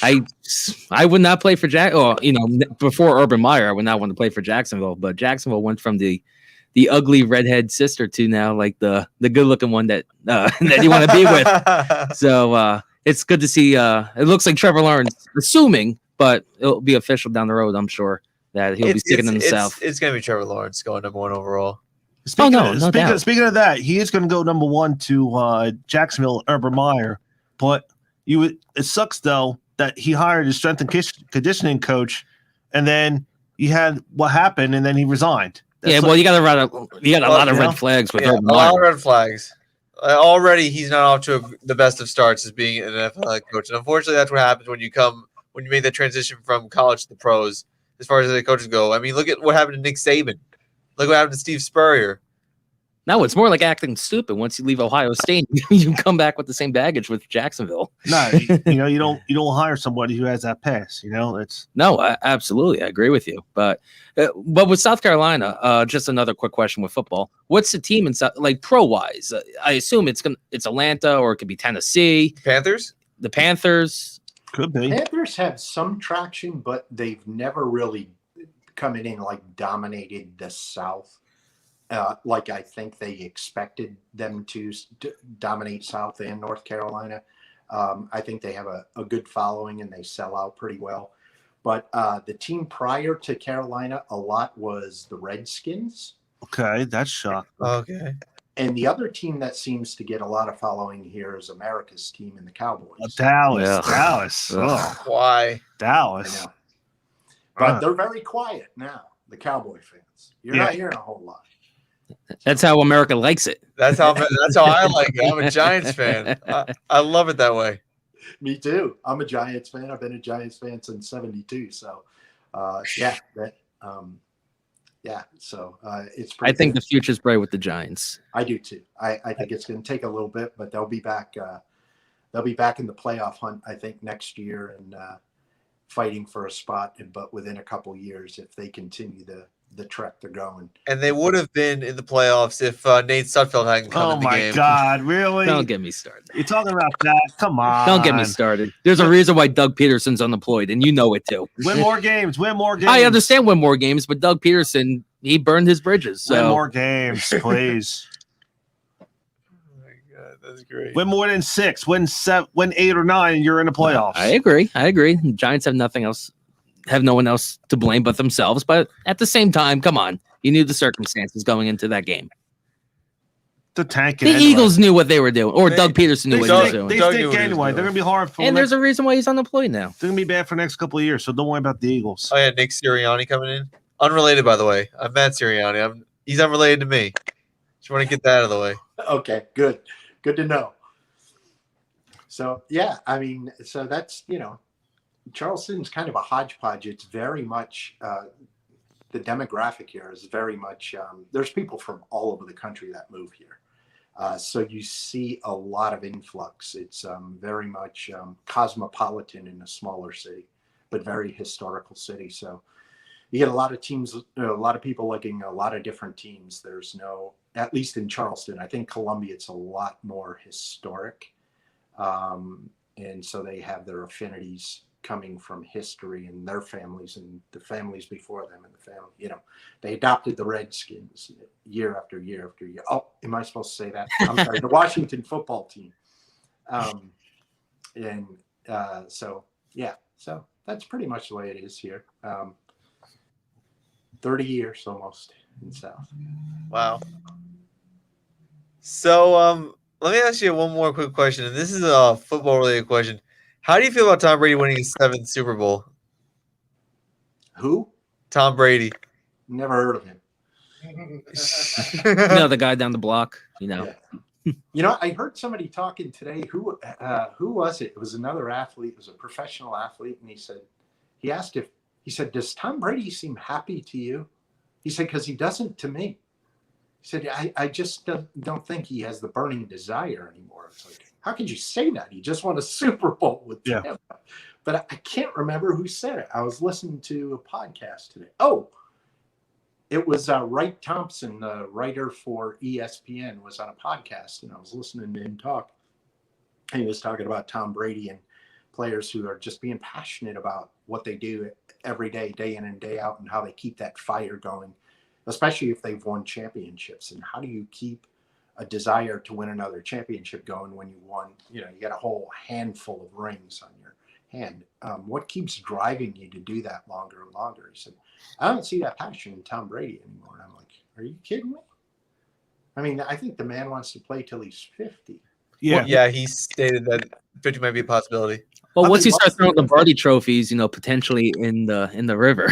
I would not play for before Urban Meyer, I would not want to play for Jacksonville, but Jacksonville went from the ugly redhead sister to now like the good looking one that that you want to be with. So it's good to see. It looks like Trevor Lawrence, assuming, but it'll be official down the road. I'm sure that he'll be sticking in the South. It's going to be Trevor Lawrence going number 1 overall. Speaking of that, he is going to go number 1 to Jacksonville, Urban Meyer. But it sucks though that he hired his strength and conditioning coach, and then you had what happened, and then he resigned. You got a lot of red flags with Urban Meyer. A lot of red flags. Already, he's not off to the best of starts as being an NFL coach, and unfortunately, that's what happens when you make that transition from college to the pros. As far as the coaches go, I mean, look at what happened to Nick Saban. Look what happened to Steve Spurrier. No, it's more like acting stupid. Once you leave Ohio State, you come back with the same baggage with Jacksonville. No, you don't hire somebody who has that pass. Absolutely, I agree with you. But with South Carolina, just another quick question with football. What's the team in like pro wise? I assume it's Atlanta or it could be Tennessee. Panthers. The Panthers could be. Panthers have some traction, but they've never really come in and like dominated the South. Like I think they expected them to dominate South and North Carolina. I think they have a good following and they sell out pretty well. But the team prior to Carolina, a lot was the Redskins. Okay, that's shocking. Okay. And the other team that seems to get a lot of following here is America's team in the Cowboys. Dallas. Why? Dallas. I know. But they're very quiet now, the Cowboy fans. You're not hearing a whole lot. That's how America likes it. That's how I like it. I'm a Giants fan. I love it that way. Me too. I'm a Giants fan. I've been a Giants fan since '72. So, So it's. I think the future's bright with the Giants. I do too. I think it's going to take a little bit, but they'll be back. They'll be back in the playoff hunt. I think next year and fighting for a spot. But within a couple years, if they continue the trek they're going. And they would have been in the playoffs if Nate Sudfeld hadn't come in the game. Oh, my God, really? Don't get me started. You're talking about that? Come on. Don't get me started. There's a reason why Doug Peterson's unemployed, and you know it too. Win more games. I understand win more games, but Doug Peterson, he burned his bridges. So. Win more games, please. Oh, my God, that's great. Win more than 6. Win 7, win 8 or 9, and you're in the playoffs. I agree. The Giants have nothing else. Have no one else to blame but themselves. But at the same time, come on. You knew the circumstances going into that game. The Eagles knew what they were doing. Or Doug Peterson knew what he was doing. They stink anyway. They're going to be hard for And there's a reason why he's unemployed now. They're going to be bad for the next couple of years, so don't worry about the Eagles. Oh, yeah, Nick Sirianni coming in. Unrelated, by the way. I'm Matt Sirianni. He's unrelated to me. Just want to get that out of the way. Okay, good. Good to know. So, yeah, I mean, so that's, Charleston's kind of a hodgepodge. It's very much the demographic here is very much there's people from all over the country that move here. So you see a lot of influx. It's very much cosmopolitan in a smaller city, but very historical city. So you get a lot of teams, a lot of people liking a lot of different teams. There's at least in Charleston, I think Columbia, it's a lot more historic. And so they have their affinities coming from history and their families and the families before them and the family, they adopted the Redskins year after year after year. Oh, am I supposed to say that? I'm sorry, the Washington football team. So that's pretty much the way it is here. 30 years almost in South. Wow. So, let me ask you one more quick question, and this is a football-related question. How do you feel about Tom Brady winning his 7th Super Bowl? Who? Tom Brady. Never heard of him. The guy down the block. Yeah. I heard somebody talking today. Who was it? It was another athlete. It was a professional athlete, and he said, "Does Tom Brady seem happy to you?" He said, "Because he doesn't to me." He said, "I just don't think he has the burning desire anymore." It's like, how could you say that? He just won a Super Bowl with Tampa. But I can't remember who said it. I was listening to a podcast today. Oh, it was Wright Thompson, the writer for ESPN, was on a podcast, and I was listening to him talk. And he was talking about Tom Brady and players who are just being passionate about what they do every day, day in and day out, and how they keep that fire going, especially if they've won championships. And how do you keep a desire to win another championship going when you won, you got a whole handful of rings on your hand? What keeps driving you to do that longer and longer? He said, I don't see that passion in Tom Brady anymore. And I'm like, are you kidding me? I mean, I think the man wants to play till he's 50. Yeah. Well, yeah, he stated that 50 might be a possibility. Well, once you start throwing the Barty trophies, potentially in the river.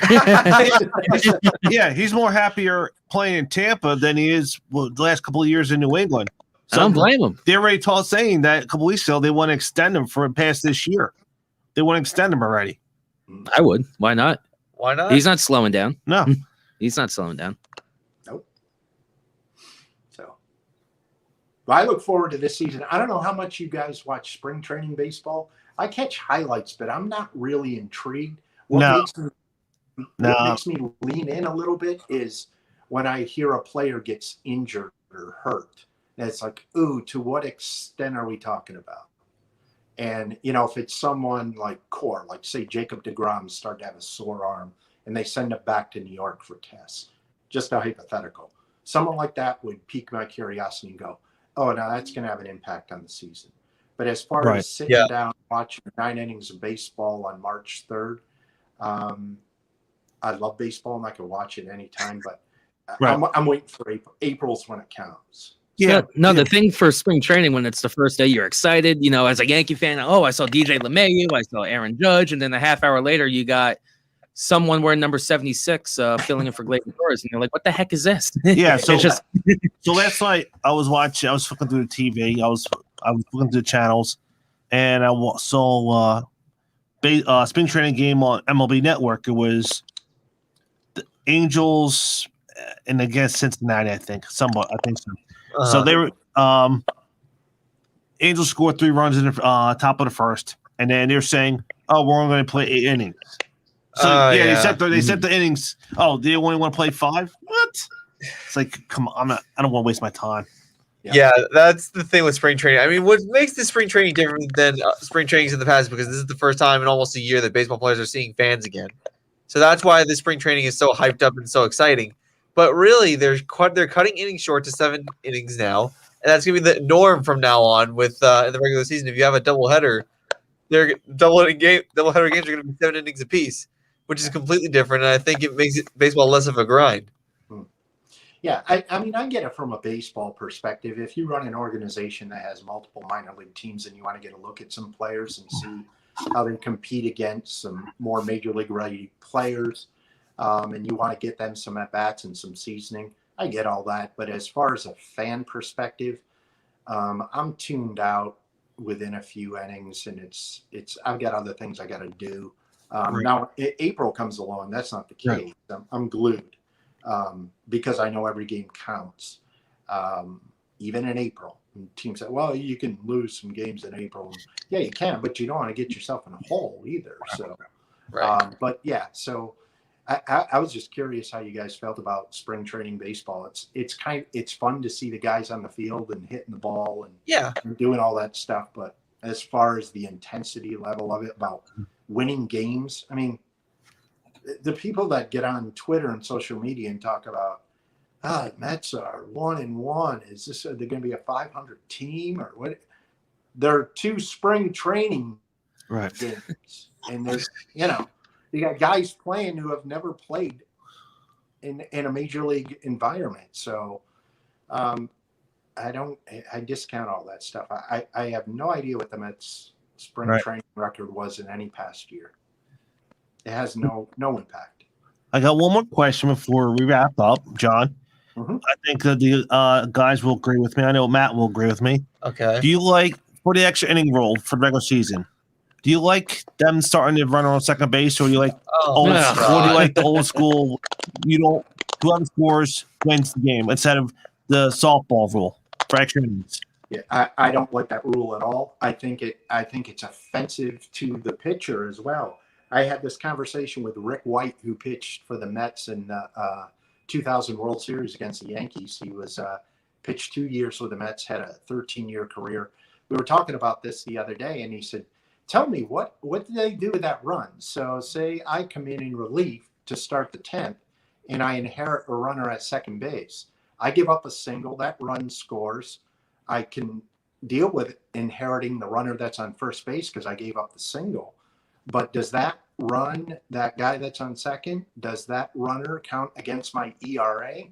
Yeah, he's more happier playing in Tampa than he is the last couple of years in New England. I don't blame him. They're already saying that a couple weeks ago they want to extend him for past this year. They want to extend him already. I would. Why not? Why not? He's not slowing down. No. He's not slowing down. Nope. So, but I look forward to this season. I don't know how much you guys watch spring training baseball. I catch highlights, but I'm not really intrigued. What makes me lean in a little bit is when I hear a player gets injured or hurt. And it's like, ooh, to what extent are we talking about? And, if it's someone like Core, like say Jacob deGrom start to have a sore arm and they send him back to New York for tests, just a hypothetical. Someone like that would pique my curiosity and go, oh, now that's going to have an impact on the season. But as far as sitting down watching 9 innings of baseball on March 3rd, I love baseball and I can watch it anytime, but I'm waiting for April. April's when it counts. Yeah. No, the thing for spring training, when it's the first day, you're excited, as a Yankee fan. Oh, I saw DJ LeMahieu, I saw Aaron Judge, and then a half hour later, you got someone wearing number 76 filling in for Clayton Torres, and you're like, what the heck is this? Yeah, so so last night I was flipping through the TV, I was looking through the channels, and I saw spring training game on MLB Network. It was the Angels and against Cincinnati, I think. I think so. So they were Angels scored 3 runs in the top of the first, and then they're saying, "Oh, we're only going to play 8 innings." So they set the innings. Oh, they only want to play 5? What? It's like, come on, I don't want to waste my time. Yeah, that's the thing with spring training. I mean, what makes the spring training different than spring trainings in the past, because this is the first time in almost a year that baseball players are seeing fans again. So that's why the spring training is so hyped up and so exciting. But really, they're cutting innings short to 7 innings now, and that's going to be the norm from now on with in the regular season. If you have a doubleheader, doubleheader games are going to be 7 innings apiece, which is completely different, and I think it makes baseball less of a grind. Yeah, I mean, I get it from a baseball perspective. If you run an organization that has multiple minor league teams and you want to get a look at some players and see how they compete against some more major league ready players, and you want to get them some at-bats and some seasoning, I get all that. But as far as a fan perspective, I'm tuned out within a few innings, and it's I've got other things I got to do. Now, April comes along. That's not the case. Right. I'm glued because I know every game counts, even in April. And teams say, well, you can lose some games in April. And, yeah, you can, but you don't want to get yourself in a hole either. So, but yeah, so I was just curious how you guys felt about spring training baseball. It's fun to see the guys on the field and hitting the ball and doing all that stuff. But as far as the intensity level of it, about winning games, I mean, the people that get on Twitter and social media and talk about, Mets are 1-1. Is this they're going to be a 500 team or what? There are 2 spring training games, and there's you got guys playing who have never played in a major league environment. So I discount all that stuff. I have no idea what the Mets spring training record was in any past year. It has no impact. I got one more question before we wrap up, John. Mhm. I think that the guys will agree with me. I know Matt will agree with me. Okay. Do you like, for the extra inning rule for the regular season, do you like them starting to run on second base, or do you like Oh, Yeah. or do you like the old school? Whoever scores wins the game instead of the softball rule for extra innings. Yeah, I don't like that rule at all. I think it's offensive to the pitcher as well. I had this conversation with Rick White, who pitched for the Mets in the 2000 World Series against the Yankees. He was pitched 2 years with the Mets, had a 13-year career. We were talking about this the other day, and he said, "Tell me, what did they do with that run?" So say I come in relief to start the 10th, and I inherit a runner at second base. I give up a single, that run scores. I can deal with inheriting the runner that's on first base because I gave up the single. But does that run, that guy that's on second, does that runner count against my ERA?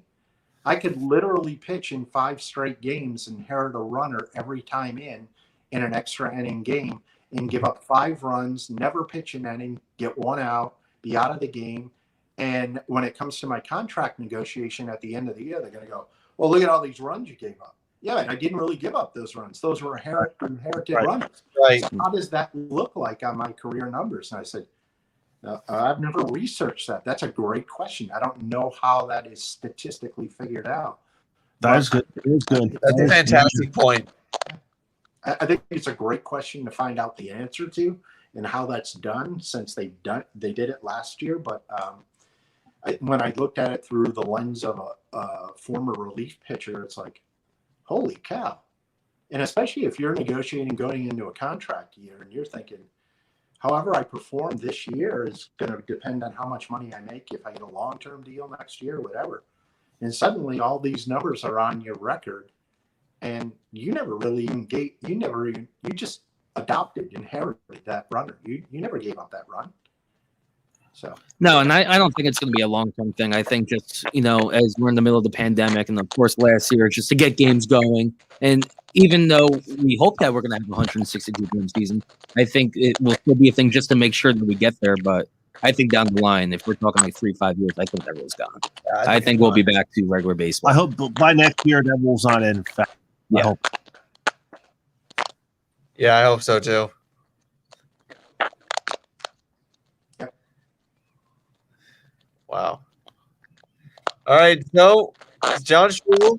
I could literally pitch in 5 straight games, inherit a runner every time in an extra inning game, and give up 5 runs, never pitch an inning, get 1 out, be out of the game. And when it comes to my contract negotiation at the end of the year, they're going to go, "Well, look at all these runs you gave up." Yeah, I didn't really give up those runs. Those were inherited Right. runs. Right. So how does that look like on my career numbers? And I said, I've never researched that. That's a great question. I don't know how that is statistically figured out. That is good. It is good. That's a fantastic point. I think it's a great question to find out the answer to and how that's done, since they did it last year. But when I looked at it through the lens of a former relief pitcher, it's like, holy cow. And especially if you're negotiating going into a contract year and you're thinking, however I perform this year is going to depend on how much money I make, if I get a long-term deal next year, whatever. And suddenly all these numbers are on your record, and you never really you just inherited that runner. You never gave up that run. So No, and I don't think it's going to be a long-term thing. I think just, as we're in the middle of the pandemic, and of course last year, just to get games going. And even though we hope that we're going to have a 162-game season, I think it will still be a thing just to make sure that we get there. But I think down the line, if we're talking like 3-5 years, I think that rule's gone. Yeah, I think we'll be back to regular baseball. I hope by next year that rule's not in fact. I Yeah. hope. Yeah, I hope so too. Wow. All right, so John Strubel,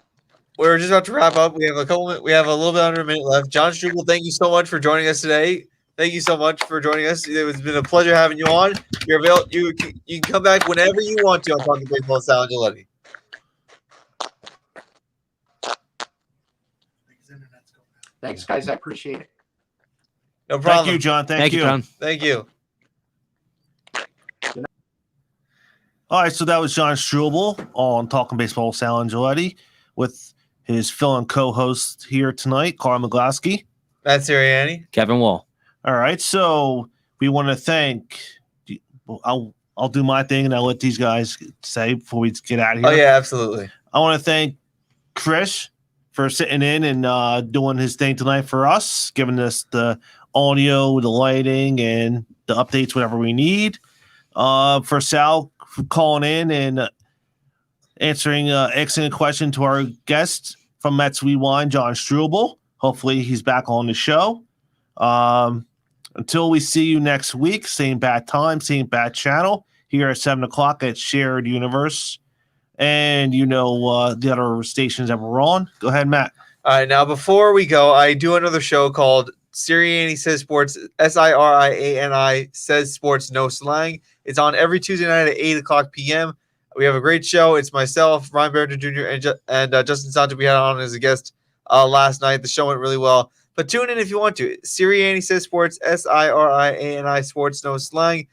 we're just about to wrap up. We have we have a little bit under a minute left. John Strubel, thank you so much for joining us today. Thank you so much for joining us. It's been a pleasure having you on. You can come back whenever you want to on Talking Baseball with Sal Angioletti. thanks, guys. I appreciate it. No problem. Thank you, John. Thank you, John. Thank you. All right, so that was John Strubel on Talking Baseball with Sal Angioletti with his fill-in co-host here tonight, Carl Maglowski. Matt Sirianni. Kevin Wall. All right, so we want to thank. I'll do my thing and I'll let these guys say before we get out of here. Oh yeah, absolutely. I want to thank Chris for sitting in and doing his thing tonight for us, giving us the audio, the lighting, and the updates, whatever we need. For Sal for calling in and answering an excellent question to our guest from Mets Rewind, John Strubel. Hopefully he's back on the show. Until we see you next week, same bad time, same bad channel, here at 7 o'clock at Shared Universe. And the other stations that we're on. Go ahead, Matt. All right, now before we go, I do another show called Sirianni Says Sports, Siriani Says Sports, No Slang. It's on every Tuesday night at 8 o'clock p.m. We have a great show. It's myself, Ryan Barrington Jr., and Justin Santo we had on as a guest last night. The show went really well. But tune in if you want to. Sirianni Says Sports, Siriani Sports, No Slang.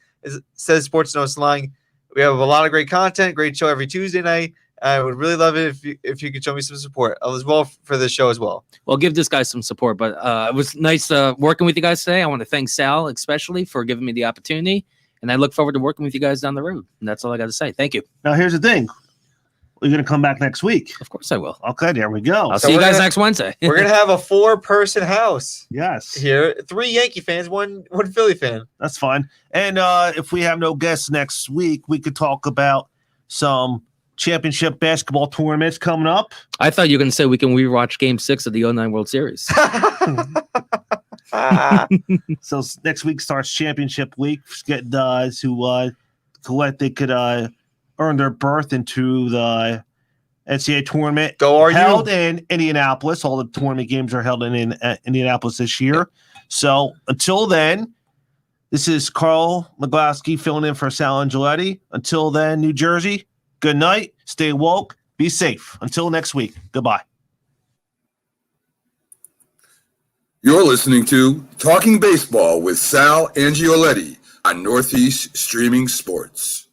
Says Sports, No Slang. We have a lot of great content, great show every Tuesday night. I would really love it if you could show me some support as well for this show as well. Well, give this guy some support. But it was nice working with you guys today. I want to thank Sal especially for giving me the opportunity. And I look forward to working with you guys down the road. And that's all I got to say. Thank you. Now, here's the thing. You're going to come back next week. Of course I will. Okay, there we go. I'll So see you we're guys gonna- next Wednesday. We're gonna have a 4-person house Yes, here. 3 Yankee fans, one Philly fan. that's fine. And if we have no guests next week, we could talk about some championship basketball tournaments coming up. I thought you were going to say we can rewatch Game 6 of the 09 World Series. So next week starts championship week. Get guys who collect they could earn their berth into the NCAA tournament. Go RU. Held in Indianapolis. All the tournament games are held in Indianapolis this year. So until then, this is Carl Maglowski filling in for Sal Angioletti. Until then, New Jersey, good night. Stay woke. Be safe. Until next week. Goodbye. You're listening to Talking Baseball with Sal Angioletti on Northeast Streaming Sports.